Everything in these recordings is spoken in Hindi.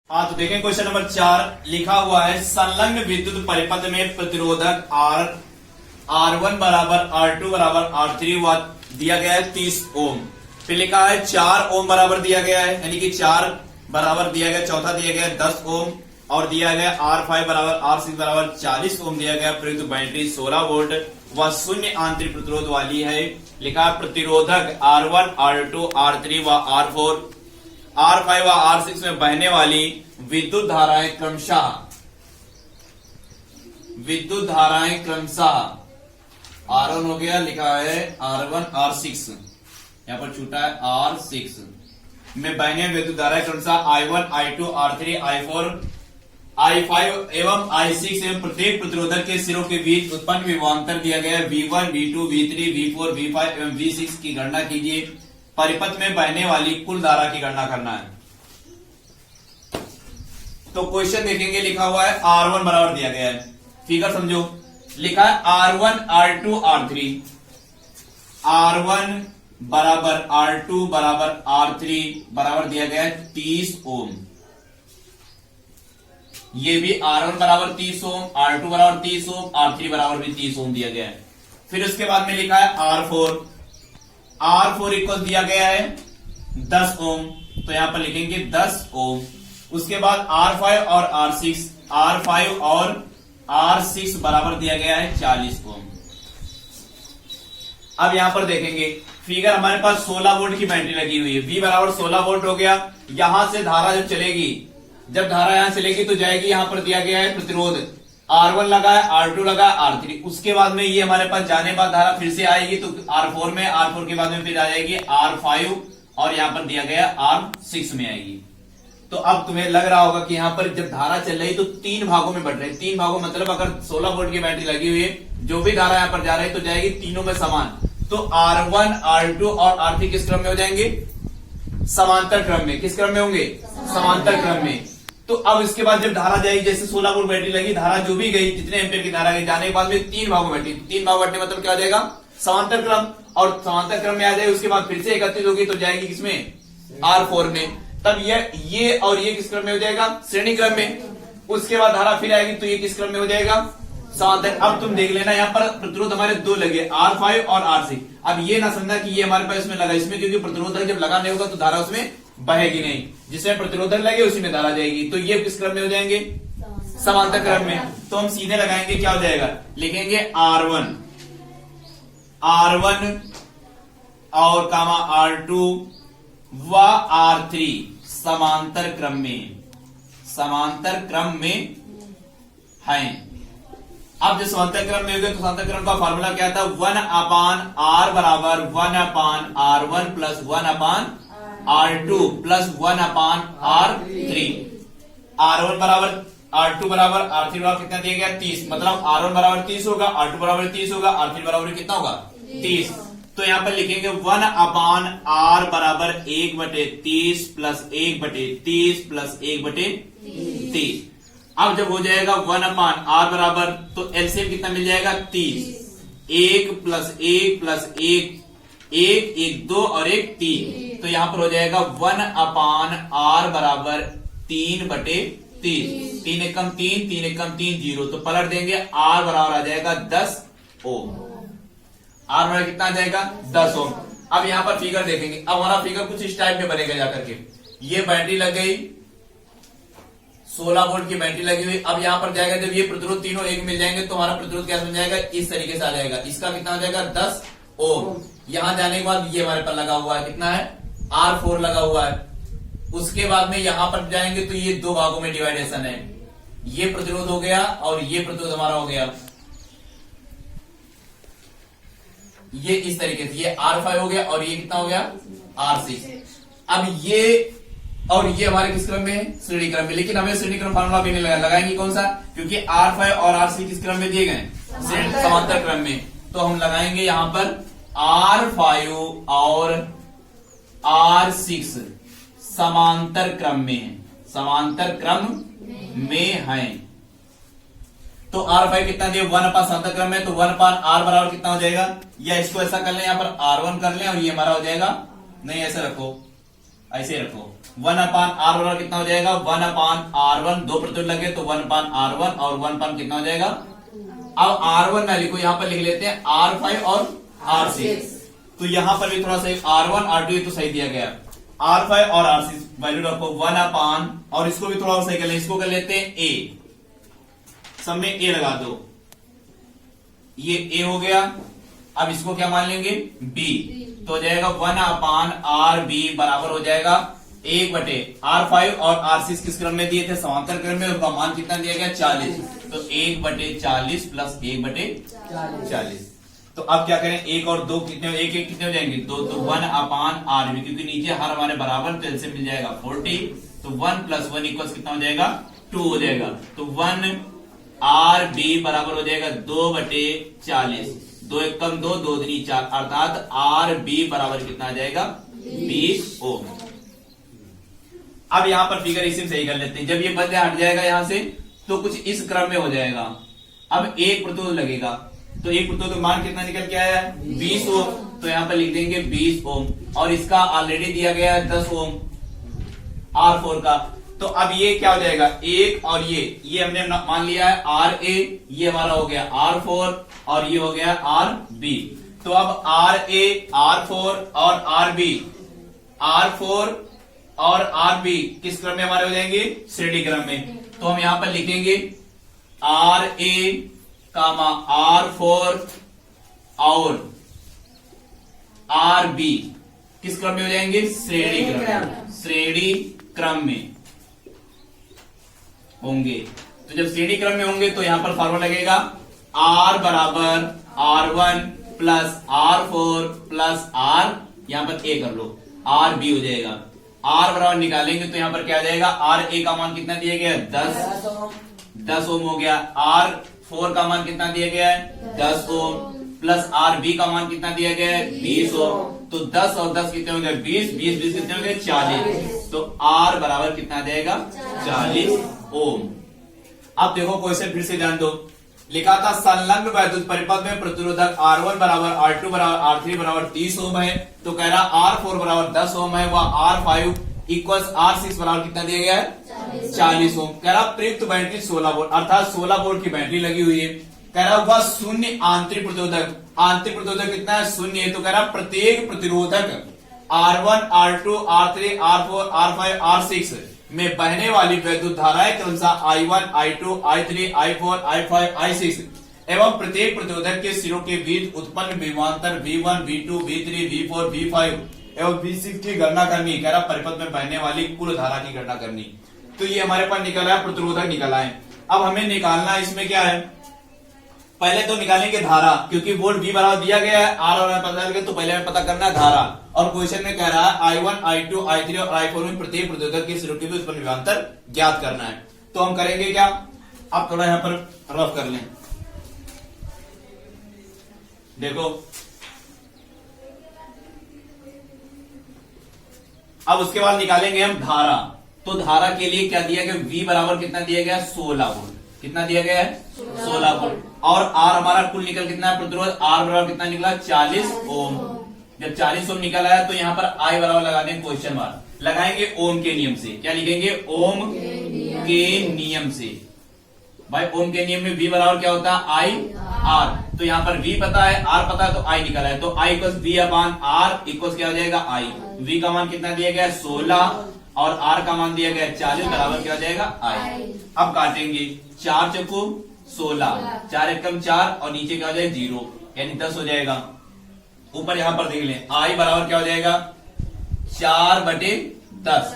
हाँ, तो देखें क्वेश्चन नंबर 4 लिखा हुआ है संलग्न विद्युत परिपथ में प्रतिरोधक R1 बराबर R2 बराबर R3 व दिया गया है 30 ओम। फिर लिखा है 4 ओम बराबर दिया गया है, यानी कि 4 बराबर दिया गया, चौथा दिया गया 10 ओम और दिया गया R5 बराबर R6 बराबर 40 ओम दिया गया। प्रयुक्त बैटरी 16 वोल्ट व शून्य आंतरिक प्रतिरोध वाली है। लिखा है प्रतिरोधक R1 R2 R3 व R4 R5 व R6 में बहने वाली विद्युत धाराएं क्रमशः R1 हो गया, लिखा है R1 R6, यहां पर छूटा है R6 में बहने विद्युत धाराएं क्रमशः I1 I2 R3 I4 I5 एवं I6 एवं प्रत्येक प्रतिरोधक के सिरों के बीच उत्पन्न विभवांतर दिया गया है V1 V2 V3 V4 V5 एवं V6 की गणना कीजिए। परिपथ में बहने वाली कुल धारा की गणना करना है। तो क्वेश्चन देखेंगे, लिखा हुआ है R1 बराबर दिया गया है, फिगर समझो। लिखा है R1 R2 R3, R1 बराबर R2 बराबर R3 बराबर दिया गया है 30 ओम। ये भी R1 बराबर 30 ओम, R2 बराबर 30 ओम, R3 बराबर भी 30 ओम दिया गया है। फिर उसके बाद में लिखा है R4 इक्वल दिया गया है 10 ओम, तो यहां पर लिखेंगे 10 ओम। उसके बाद R5 और R5 और R6 बराबर दिया गया है 40 ओम। अब यहां पर देखेंगे फिगर, हमारे पास 16 वोल्ट की बैटरी लगी हुई है, V बराबर 16 वोल्ट हो गया। यहां से धारा जब चलेगी, जब धारा यहां चलेगी तो जाएगी, यहां पर दिया गया है प्रतिरोध R1 लगा है, R2 लगा है, R3। उसके बाद में ये हमारे पास जाने बाद धारा फिर से आएगी, तो R4 में, R4 के बाद में फिर आ जाएगी R5 और यहां पर दिया गया R6 में आएगी। तो अब तुम्हें लग रहा होगा कि यहां पर जब धारा चल रही तो 3 भागों में बढ़ रही है। 3 भागों मतलब अगर 16 वोल्ट की बैटरी लगी हुई है, जो भी धारा यहां पर जा रही है तो जाएगी तीनों में समान। तो R1 R2 और R3 किस क्रम में हो जाएंगे? समांतर क्रम में। किस क्रम में होंगे? समांतर क्रम में। तो अब इसके बाद जब धारा जाएगी, जैसे 16 वोल्ट बैटरी लगी, धारा जो भी गई, जितने एम्पीयर की धारा गई, जाने के बाद में 3 भागों में बैठी, 3 भाग बैठने मतलब क्या हो जाएगा? समांतर क्रम। और समांतर क्रम में आ जाएगी, उसके बाद फिर से 31 होगी तो जाएगी किसमें? R4 में। तब ये और ये किस क्रम में हो जाएगा? श्रेणी क्रम में। उसके बाद धारा फिर आएगी तो ये किस क्रम में हो जाएगा? समांतर। अब तुम देख लेना, यहाँ पर प्रतिरोध हमारे 2 लगे, R5 और R6। अब ये ना समझना कि ये हमारे पास इसमें लगा, इसमें क्योंकि प्रतिरोधक जब लगा नहीं होगा तो धारा उसमें बहेगी नहीं, जिसमें प्रतिरोधक लगे उसी में धारा जाएगी। तो ये किस क्रम में हो जाएंगे? समांतर क्रम में। तो हम सीधे लगाएंगे, क्या हो जाएगा? लिखेंगे R1 और कामा R2 व R3 समांतर क्रम में है। अब जो समांतर क्रम में हो गए तो समांतर क्रम का फॉर्मूला क्या था? 1/R बराबर 1/R1 plus 1/R2 plus 1/R3। R1 बराबर R2 बराबर R3 बराबर कितना दिया गया? 30। मतलब R1 बराबर 30 होगा, R2 बराबर 30 होगा, R3 बराबर कितना होगा? 30। तो यहां पर लिखेंगे 1/R बराबर 1/30 प्लस 1/30 प्लस 1/30। अब जब हो जाएगा 1/R बराबर, तो एलसीएम कितना मिल जाएगा? 30। 1 प्लस 1 प्लस 1 2 और 1 3। तो यहां पर हो जाएगा 1/R बराबर 3/30। 3 एकम 3, 3 एकम 3 0। तो पलट देंगे, R बराबर आ जाएगा 10 ओम। R बराबर कितना आ जाएगा? 10 ओम। अब यहां पर फिगर देखेंगे। अब हमारा फिगर कुछ इस टाइप में बनेगा जाकर के। ये बैटरी लग गई, 16 वोल्ट की बैटरी लगी हुई। अब यहां पर जाएगा, जब ये प्रतिरोध तीनों एक मिल जाएंगे तो हमारा प्रतिरोध क्या बन जाएगा? इस तरीके से आ जाएगा। इसका कितना हो जाएगा? 10 ओम। यहां जाने के बाद ये हमारे पर लगा हुआ है, कितना है? R4 लगा हुआ है। उसके बाद में यहां पर जाएंगे तो ये 2 भागों में डिवाइडेशन है। ये प्रतिरोध हो गया और ये प्रतिरोध हमारा हो गया, ये इस तरीके से। ये R5 हो गया और ये कितना हो गया? R6। अब ये और ये हमारे किस क्रम में है? श्रेणी क्रम में। लेकिन हमें श्रेणी क्रम फार्मूला भी नहीं लगाएंगे, कौन सा? क्योंकि R5 और R6 किस क्रम में दिए गए? समांतर क्रम में। तो हम लगाएंगे यहां पर R5 और R6 समांतर क्रम में है, समांतर क्रम में है। तो R5 कितना दिया? 1/, समांतर क्रम में, तो 1/R बराबर कितना हो जाएगा? या इसको ऐसा कर लें, यहां पर R1 कर लें और ये हमारा हो जाएगा, नहीं ऐसे रखो, ऐसे रखो, 1/r बराबर कितना हो जाएगा 1/r1, दो प्रतिरोध लगे तो 1/r1 और 1 कितना हो जाएगा। अब R1 ना लिखो, यहां पर लिख लेते हैं R5 और R6। तो यहां पर भी थोड़ा सा R1 R2 तो सही दिया गया, R5 और R6 वैल्यू रखो 1/, और इसको भी थोड़ा सही कर ले, इसको कर लेते हैं A, सब में A लगा दो, ये A हो गया। अब इसको क्या मान लेंगे B, तो हो जाएगा 1/RB बराबर हो जाएगा 1/R5 और R6 किस क्रम में दिए थे, समांतर क्रम में, उनका मान कितना दिया गया 40, तो 1/40 प्लस 1/40। तो अब क्या करें, एक और दो कितने, एक एक कितने हो जाएंगे 2, तो 1/RB, क्योंकि नीचे हर हमारे बराबर तो से मिल जाएगा 40, तो 1 + 1 इक्वल कितना हो जाएगा 2 हो जाएगा। तो 1RB बराबर हो जाएगा 2/40, 2 × 1 = 2, 2 × 2 = 4, अर्थात RB बराबर कितना आ जाएगा 20 ओम। अब यहां पर फिगर इसी में सही कर लेते हैं, जब ये बदले हट जाएगा यहां से तो कुछ इस क्रम में हो जाएगा। अब एक प्रतिरोध लगेगा, तो एक प्रतिरोध मान कितना निकल के आया है 20 ओम, तो यहां पर लिख देंगे 20 ओम, और इसका ऑलरेडी दिया गया है 10 ओम R4 का। तो अब ये क्या हो जाएगा, एक और ये हमने मान लिया है RA, ये हमारा हो गया R4 और ये हो गया RB। तो अब RA, R4 और R4 और RB किस क्रम में हमारे हो जाएंगे, श्रेणी क्रम में। तो हम यहां पर लिखेंगे RA, R4 और RB किस क्रम में हो जाएंगे, श्रेणी क्रम में होंगे। तो जब श्रेणी क्रम में होंगे तो यहां पर फॉर्मूला लगेगा R बराबर R1 plus R4 plus R, यहां पर A कर लो, RB हो जाएगा। R बराबर निकालेंगे तो यहां पर क्या आ जाएगा, RA का मान कितना दिया गया है 10 ओम हो गया, R4 का मान कितना दिया गया है 10 ओम, प्लस RB का मान कितना दिया गया है 20 ओम। तो 10 और 10 कितने होंगे 20, 20 20 कितने होंगे 40, तो R बराबर कितना आ जाएगा 40 ओम। अब देखो क्वेश्चन फिर से ध्यान दो, लिखा था संलग्न वैद्युत परिपथ में प्रतिरोधक R1 बराबर R2 बराबर R3 बराबर 30 ओम है, तो कह रहा R4 बराबर 10 ओम है, वह R5 इक्वल्स R6 बराबर कितना दिया गया है 40 ओम। कह रहा प्रयुक्त बैटरी 16 वोल्ट, अर्थात 16 वोल्ट की बैटरी लगी हुई है। कह रहा वह शून्य आंतरिक प्रतिरोधक कितना है, शून्य है। तो कह रहा प्रत्येक प्रतिरोधक R1 R2 R3 R4 R5 R6 में बहने वाली वैद्युत धाराएं क्रमशः I1 I2 I3 I4 I5 I6 एवं प्रत्येक प्रतिरोधक के सिरों के बीच उत्पन्न विभवांतर V1 V2 V3 V4 V5 एवं V6 की गणना करनी। कह रहा परिपथ में बहने वाली कुल धारा की गणना करनी। तो ये हमारे पास निकला है, प्रतिरोधक निकला है। अब हमें निकालना इसमें क्या है, पहले तो निकालेंगे धारा, क्योंकि वोल्ट V बराबर दिया गया है, R और पता चल गया, तो पहले हमें पता करना है धारा। और क्वेश्चन में कह रहा है I1 I2 I3 और I4 में प्रत्येक प्रतिरोधक के सिरों के बीच उत्पन्न विभवांतर ज्ञात करना है। तो हम करेंगे क्या, अब थोड़ा यहां पर रफ कर लें, देखो अब उसके बाद निकालेंगे हम धारा। तो धारा के लिए क्या दिया गया, V बराबर कितना दिया गया 16 वोल्ट, कितना दिया गया है 16 वोल्ट, और R हमारा कुल निकल कितना है प्रतिरोध, R बराबर कितना निकला 40 ओम। जब 40 ओम निकल आया तो यहां पर I बराबर लगा देंगे क्वेश्चन मार्क, लगाएंगे ओम के नियम से। क्या लिखेंगे, ओम के नियम से। भाई ओम के नियम में V बराबर क्या होता है I R, तो यहां पर V पता है R पता है, तो I निकला है, तो I इक्वल्स V/R इक्वल्स क्या हो जाएगा I। V का मान कितना दिया गया है 16 और R का मान दिया गया है 40, बराबर क्या हो जाएगा I। अब काटेंगे, 4 चौको 16, 4 एकम 4 और नीचे क्या हो जाएगा 0, यानी 10 हो जाएगा। ऊपर यहां पर देख लें, I बराबर क्या हो जाएगा 4/10।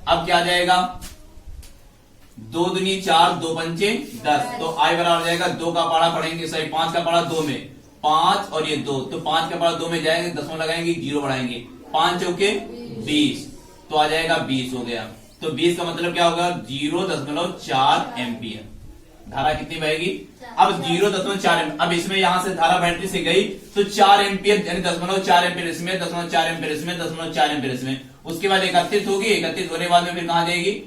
अब क्या आ जाएगा 2 दूनी 4 2 पंचे 10, तो I बराबर हो जाएगा 2 का पारा पढ़ेंगे, सही 5 का पारा 2 में 5 और ये 2, तो 5 का पारा 2 में जाएंगे, 10 लगाएंगे 0 बढ़ाएंगे, 5 चौके 20, तो आ जाएगा 20 हो गया। तो 20 का मतलब क्या होगा 0.4 एम्पियर धारा कितनी बहेगी। अब 0.4 एम्पियर, अब इसमें यहां से धारा बैटरी से गई तो 4 एम्पियर, यानी 0.4 एम्पियर इसमें, 0.4 एम्पियर इसमें, 0.4 एम्पियर इसमें। उसके बाद एकत्रित होगी, एकत्रित होने के बाद में फिर कहां जाएगी,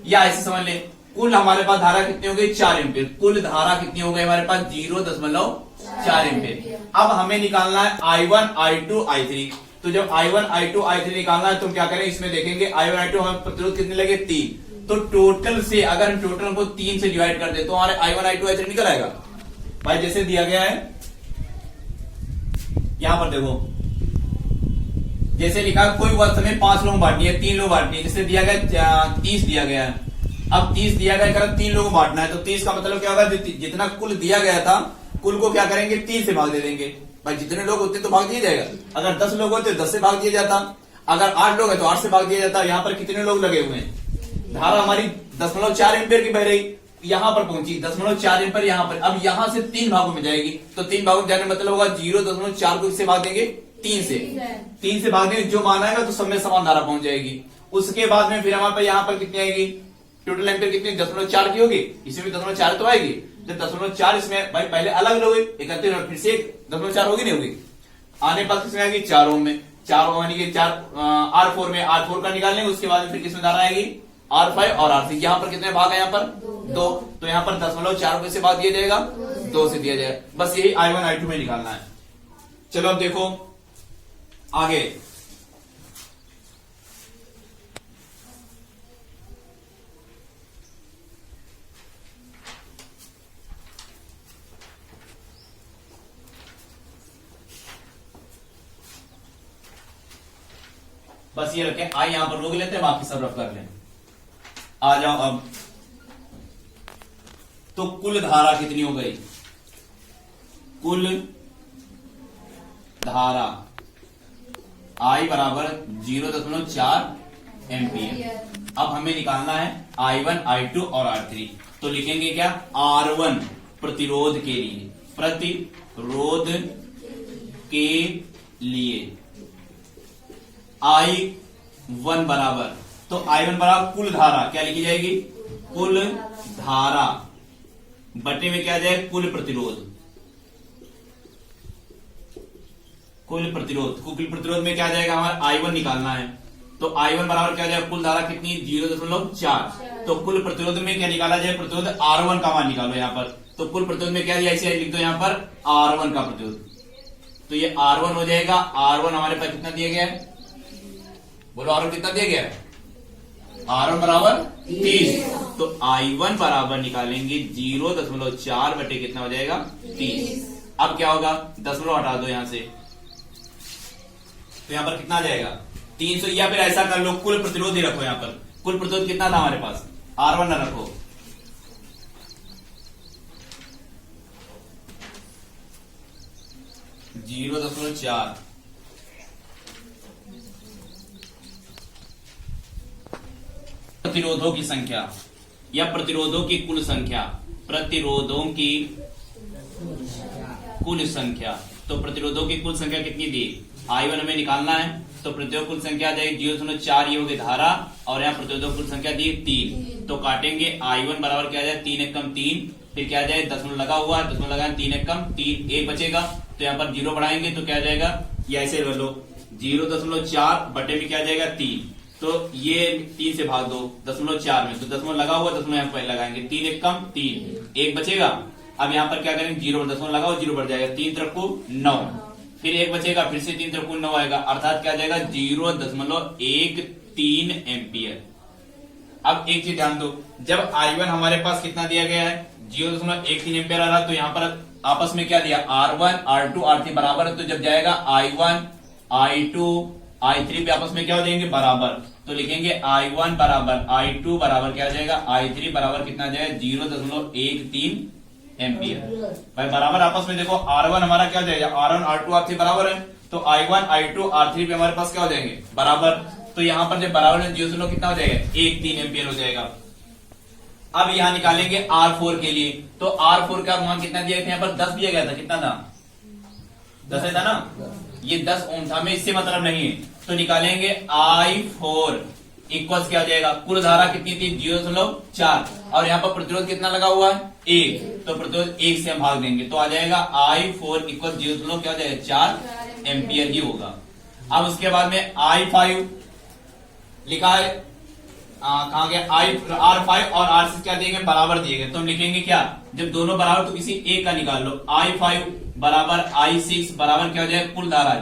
या ऐसे समझ ले कुल हमारे पास धारा कितनी हो गई 4 एम्पियर, कुल धारा कितनी हो गई हमारे पास 0.4 एम्पियर। अब हमें निकालना है I1 I2 I3। तो जब I1 I2 I3 निकालना है तो हम क्या करें, इसमें देखेंगे I1 I2 हमें प्रतिरोध कितने लगे 3, तो टोटल से अगर हम टोटल को 3 से डिवाइड कर दे तो हमारे I1 I2 I3 निकल आएगा। भाई जैसे दिया गया है यहां पर देखो, जैसे लिखा कोई वस्तु में 5 लोग बांटनी है, 3 लोग बांटनी है, जैसे दिया गया 30 दिया गया है। अब 30 दिया गया, अगर 3 लोग बांटना है तो 30 का मतलब क्या होगा, जितना कुल दिया गया था कुल को क्या करेंगे 3 से भाग दे देंगे। भाई जितने लोग होते तो भाग दिया जाएगा, अगर 10 लोग होते तो 10 से भाग दिया जाता, अगर 8 लोग है तो 8 से भाग दिया जाता। यहाँ पर कितने लोग लगे हुए हैं, धारा हमारी 0.4 एम्पियर की बह रही, यहां पर पहुंची 0.4 एम्पियर यहां पर। अब यहां से 3 भागों में जाएगी, तो 3 भागों में जाने मतलब होगा 0.4 को इससे भाग देंगे 3 से भाग देंगे, जो मान आएगा तो सब में समान धारा पहुंच जाएगी। उसके बाद में फिर हमारे पास यहाँ पर कितनी आएगी, टोटल एम्पियर कितनी 0.4 की होगी, इसमें भी 0.4 तो आएगी। जब 0.4 इसमें भाई पहले अलग लोगे 31 और फिर से 0.4 होगी नहीं होगी, आने पास किसमें आएगी 4 ओम में, 4 ओम यानी कि 4 R4 में, R4 का निकाल लेंगे। उसके बाद फिर किसमें धारा आएगी R5 और R6। यहाँ पर कितने भाग है, यहाँ पर 2, तो यहाँ पर 0.4 से भाग दिया जाएगा, 2 से दिया जाएगा। बस यही I1 I2 में निकालना है। चलो अब देखो आगे, बस ये रखें, आई यहां पर रोक लेते हैं, बाकी सब रफ कर लें। आ जाओ अब, तो कुल धारा कितनी हो गई, कुल धारा I बराबर 0.4 एम्पियर। अब हमें निकालना है I1 I2 और R3, तो लिखेंगे क्या, R1 प्रतिरोध के लिए, प्रतिरोध के लिए I1 बराबर, तो I1 बराबर कुल धारा क्या लिखी जाएगी, कुल धारा बटे में क्या जाएगा कुल प्रतिरोध, कुल प्रतिरोध में क्या जाएगा हमारा I1 निकालना है, तो I1 बराबर क्या जाएगा, कुल धारा कितनी 0.4, तो कुल प्रतिरोध में क्या निकाला जाए, प्रतिरोध R1 का मान निकालो यहाँ पर। तो कुल प्रतिरोध में क्या दिया, ऐसे लिख दो यहाँ पर R1 का प्रतिरोध, तो ये R1 हो जाएगा। R1 हमारे पास कितना दिया गया है, बोलो R1 कितना दिया गया है, R1 बराबर 30, तो I1 बराबर निकालेंगे 0.4 बटे कितना हो जाएगा 30। अब क्या होगा, 10 हटा दो यहां से, तो यहां पर कितना आ जाएगा 300, या फिर ऐसा कर लो कुल प्रतिरोध ही रखो, यहां पर कुल प्रतिरोध कितना था हमारे पास, R1 न रखो, जीरो 0.4 प्रतिरोधों की संख्या या प्रतिरोधों की कुल संख्या, प्रतिरोधों की कुल संख्या, तो प्रतिरोधों की कुल संख्या कितनी दी, I1 हमें निकालना है, तो प्रतिरोध कुल संख्या आ जाएगी 0.4, ये होगी धारा, और यहाँ प्रतिरोधों कुल संख्या दी 3, तो काटेंगे I1 बराबर क्या आ जाए 3 एकम 3, फिर क्या आ जाए दशमलव लगा हुआ है, दशमलव लगाए 3 एकम 3, 1 बचेगा, तो यहाँ पर 0 बढ़ाएंगे तो क्या आ जाएगा, ये ऐसे कर लो 0.4 बटे में क्या आ जाएगा 3, तो ये 3 से भाग दो 0.4 में, तो दशमलव लगा हुआ, दशमलव यहाँ पर लगाएंगे 3 एकम 3, 1 बचेगा। अब यहाँ पर क्या करेंगे 0 दशमलव लगाओ, 0 बढ़ जाएगा, 3 त्रिकु 9, फिर 1 बचेगा, फिर से 3 त्रिकु 9 आएगा, अर्थात क्या आ जाएगा 0.13 एम्पियर। अब एक चीज ध्यान दो, जब I1 हमारे पास कितना दिया गया है 0.13 एम्पियर आ रहा, तो यहाँ पर आपस में क्या दिया R1 R2 R3 बराबर है, तो जब जाएगा I1 I2 I3 भी आपस में क्या हो जाएंगे बराबर, तो लिखेंगे I1 बराबर I2 बराबर क्या हो जाएगा I3 बराबर कितना जाएगा 0.13 एम्पियर। भाई बराबर आपस में देखो, R1 हमारा क्या हो जाएगा, R1 R2 R3 बराबर है, तो I1 I2 R3 भी हमारे पास क्या हो जाएंगे बराबर, तो यहाँ पर जब बराबर है 0 कितना हो जाएगा 13 एम्पियर हो जाएगा। अब यहाँ निकालेंगे R4 के लिए, तो R4 का मान कितना दिया था, यहाँ पर 10 दिया गया था, कितना था 10 था ना, ये 10 ओम था, हमें इससे मतलब नहीं है, तो निकालेंगे I4 इक्वल्स क्या आ जाएगा, कुल धारा कितनी थी 0.4, और यहाँ पर प्रतिरोध कितना लगा हुआ है 1, तो प्रतिरोध 1 से हम भाग देंगे, तो आ जाएगा I4 इक्वल 0 क्या हो जाएगा 4 एम्पियर ही होगा। अब उसके बाद में I5 लिखा है, कहा गया R5 और R6 क्या दिए गए बराबर दिए गए, तो हम लिखेंगे क्या, जब दोनों बराबर तो किसी एक का निकाल लो, I5 बराबर I6 बराबर क्या हो जाएगा कुल धारा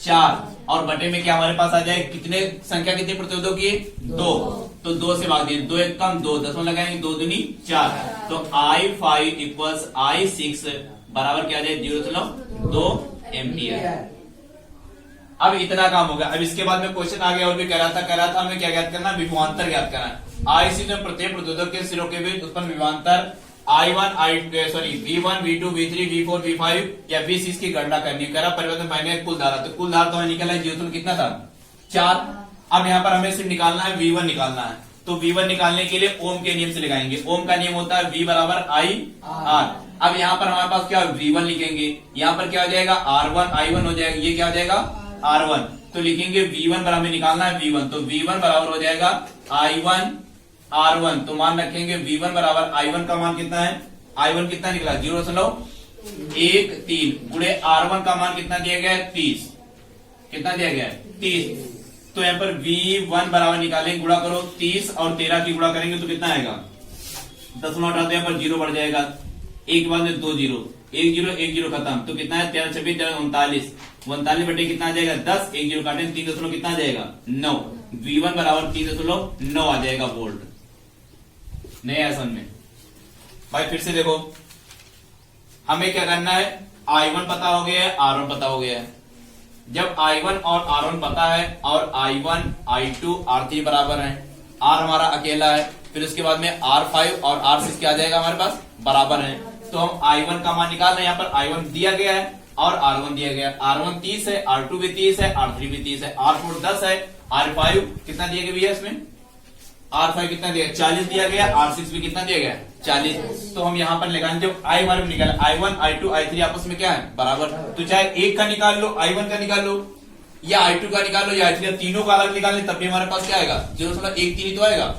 4 और बटे में क्या हमारे पास आ जाए, कितने संख्या कितनी प्रतिरोधों की, 2, तो 2 से भाग दिए, 2 एक कम 2, 10 लगाएंगे, 2 दूनी 4, तो I5 इक्वल्स I6 बराबर क्या आ जाए 0.2 एम्पियर। अब इतना काम हो गया। अब इसके बाद में क्वेश्चन आ गया और भी कह रहा था हमें क्या ज्ञात करना, विभवांतर ज्ञात करना। I6 में प्रत्येक प्रतिरोधक के सिरों के बीच उत्पन्न विभवांतर V1, V2, V3, V4, V5 या V6 की गणना करनी है। कह रहा परिवर्तन मायने कुल धारा, तो कुल धारा तो हमें निकला है जीरो कितना था 4। अब यहाँ पर हमें सिर्फ निकालना है V1 निकालना है, तो V1 निकालने के लिए ओम के नियम से लगाएंगे। ओम का नियम होता है V बराबर I R। अब यहाँ पर हमारे पास क्या V1 लिखेंगे, यहाँ पर क्या हो जाएगा R1 I1 हो जाएगा, ये क्या हो जाएगा R1, तो लिखेंगे V1 बराबर निकालना है V1, तो V1 बराबर हो जाएगा I1 R1, तो मान रखेंगे V1 बराबर I1 का मान कितना है, I1 कितना निकला 0.13 गुणे R1 का मान कितना दिया गया है 30, कितना दिया गया है 30, तो यहाँ पर V1 बराबर निकालेंगे, गुणा करो 30 और 13 की गुणा करेंगे तो कितना आएगा 10 हटाते यहाँ पर 0 बढ़ जाएगा, एक के बाद में 2 0, 1 0 खत्म, तो कितना है 13 26 39, 39 बटे कितना आ जाएगा 10, 1 0 काटेंगे 3 दशमलव कितना आ जाएगा 9, V1 बराबर 3.9 आ जाएगा वोल्ट। नया आसन में भाई फिर से देखो, हमें क्या करना है, I1 पता हो गया है, R1 पता हो गया है। जब I1 और R1 पता है और I1 I2 R3 बराबर है, R हमारा अकेला है, फिर उसके बाद में R5 और R6 क्या आ जाएगा हमारे पास बराबर है, तो हम I1 का मान निकाल रहे हैं। यहाँ पर I1 दिया गया है और R1 दिया गया है, R1 30 है, R2 भी 30 है, R3 भी 30 है, R4 10 है, R5 कितना दिया गया भैया, इसमें R5 कितना दिया 40 दिया गया, R6 भी कितना दिया गया 40, तो हम यहाँ पर लगाएंगे जब I हमारे निकाला I1 I2 I3 आपस में क्या है बराबर, तो चाहे एक का निकाल लो, I1 का निकाल लो या I2 का निकाल लो या I3 का, तीनों का अलग निकाल ले तब भी हमारे पास क्या आएगा 0.13 तो आएगा।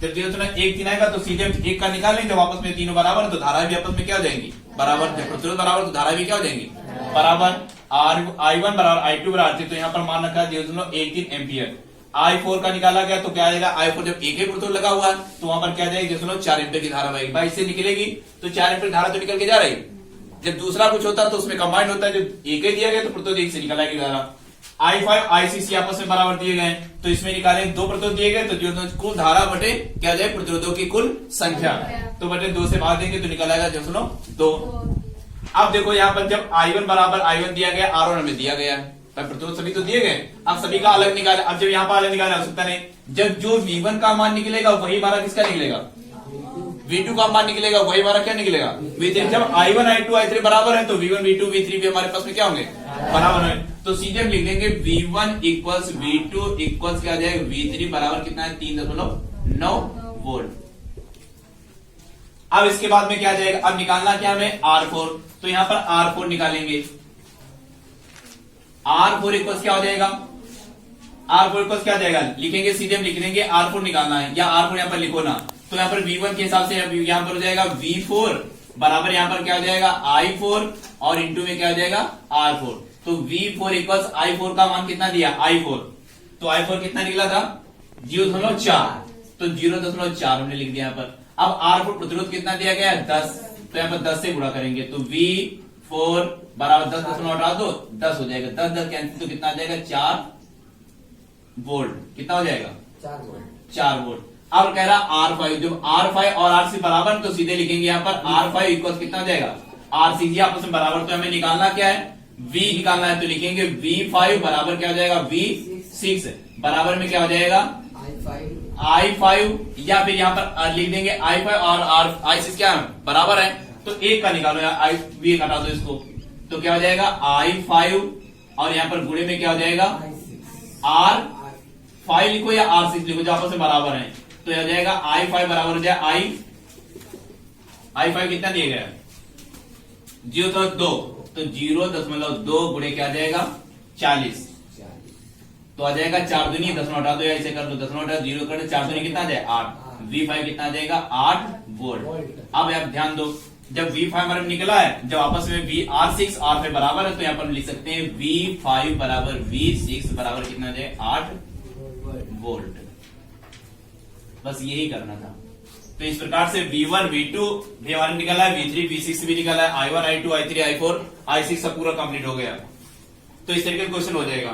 जब 0.13 आएगा तो सीधे एक का निकाल लेंगे, जब आपस में तीनों बराबर है तो धारा भी आपस में क्या हो जाएंगी बराबर, जब प्रतिरोध बराबर तो धारा भी क्या हो जाएंगी बराबर। I1 बराबर I2 बराबर, तो यहाँ पर मान रखा है 0.13 एम्पियर। I4 का निकाला गया तो क्या आ जाएगा, I4 जब एक ही प्रतिरोध लगा हुआ है तो वहां पर क्या आ जाएगी 0.4 एम्पियर की धारा बहेगी। भाई इससे निकलेगी तो 4 एम्पियर धारा तो निकल के जा रही। जब दूसरा कुछ होता है तो उसमें कंबाइंड होता है, जब एक ही दिया गया तो प्रतिरोध एक से निकल आएगी धारा। I5 I6 आपस में बराबर दिए गए तो इसमें निकाले दो प्रतिरोध दिए गए, तो जो कुल धारा बटे क्या जाए प्रतिरोधों की कुल संख्या, तो बटे 2 से भाग देंगे तो निकल आएगा 0.2। अब देखो यहाँ पर जब I1 बराबर I1 दिया गया, R1 हमें दिया गया है, प्रतिरोध सभी तो दिए गए, अब सभी का अलग निकाले। अब जब यहाँ पर अलग निकालने आवश्यकता नहीं, जब जो V1 का मान निकलेगा वही हमारा किसका निकलेगा, V2 का मान निकलेगा वही हमारा क्या निकलेगा V3। जब I1 I2 I3 बराबर है तो V1 V2 V3 भी हमारे पास में क्या होंगे बराबर है, तो सीधे हम लिख देंगे V1 इक्वल्स V2 इक्वल्स क्या आ जाएगा V3 बराबर कितना है 3.9 वोल्ट। अब इसके बाद में क्या जाएगा, अब निकालना क्या हमें R4, तो यहाँ पर R4 निकालेंगे। R4 इक्वल्स क्या हो जाएगा, R4 इक्वल्स क्या जाएगा, लिखेंगे सीधे हम लिख देंगे R4 निकालना है, या R4 यहाँ पर लिखो ना, तो यहाँ पर V1 के हिसाब से यहाँ पर हो जाएगा V4 बराबर यहाँ पर क्या हो जाएगा I4 और इंटू में क्या हो जाएगा R4, तो V4 इक्वल्स I4 का मान कितना दिया I4, तो I4 कितना निकला था 0.4, तो 0.4 हमने लिख दिया यहाँ पर। अब R4 प्रतिरोध कितना दिया गया है 10, तो यहाँ पर 10 से गुणा करेंगे तो V4 बराबर 10 दशमलव हटा दो 10 हो जाएगा, 10 10 कैंसिल तो कितना आ जाएगा 4 वोल्ट, कितना हो जाएगा 4 वोल्ट। अब कह रहा R5, जब R5 और R6 बराबर तो सीधे लिखेंगे यहाँ पर R5 इक्वल कितना हो जाएगा R6 आपस में बराबर, तो हमें निकालना क्या है V निकालना है, तो लिखेंगे V5 बराबर क्या हो जाएगा V6 बराबर में क्या हो जाएगा I5, या फिर यहाँ पर लिख देंगे I5 और I6 क्या बराबर है, तो एक का निकालो यार V हटा दो इसको, तो क्या हो जाएगा I5 और यहाँ पर गुणे में क्या हो जाएगा R5 लिखो या R6 लिखो जो आपस में बराबर है, तो यह हो जाएगा I5 बराबर हो जाए I5 कितना दिया गया 0.2, तो 0.2 गुणे क्या आ जाएगा 40, तो आ जाएगा 4 दूनी 10 हटा दो या इसे कर दो 10 हटा 0 कर दो 4 दूनी कितना आ जाए 8, V5 कितना आ जाएगा 8 वोल्ट। अब आप ध्यान दो, जब V5 हमारे निकला है, जब आपस में R6 R5 बराबर है, तो यहाँ पर लिख सकते हैं V5 बराबर V6 बराबर कितना जाए 8 वोल्ट। बस यही करना था। तो इस प्रकार से V1 V2 भी हमारे निकला है, V3 V6 भी निकला है, I1 I2 I3 I4 I6 सब पूरा कंप्लीट हो गया। तो इस तरीके का क्वेश्चन हो जाएगा।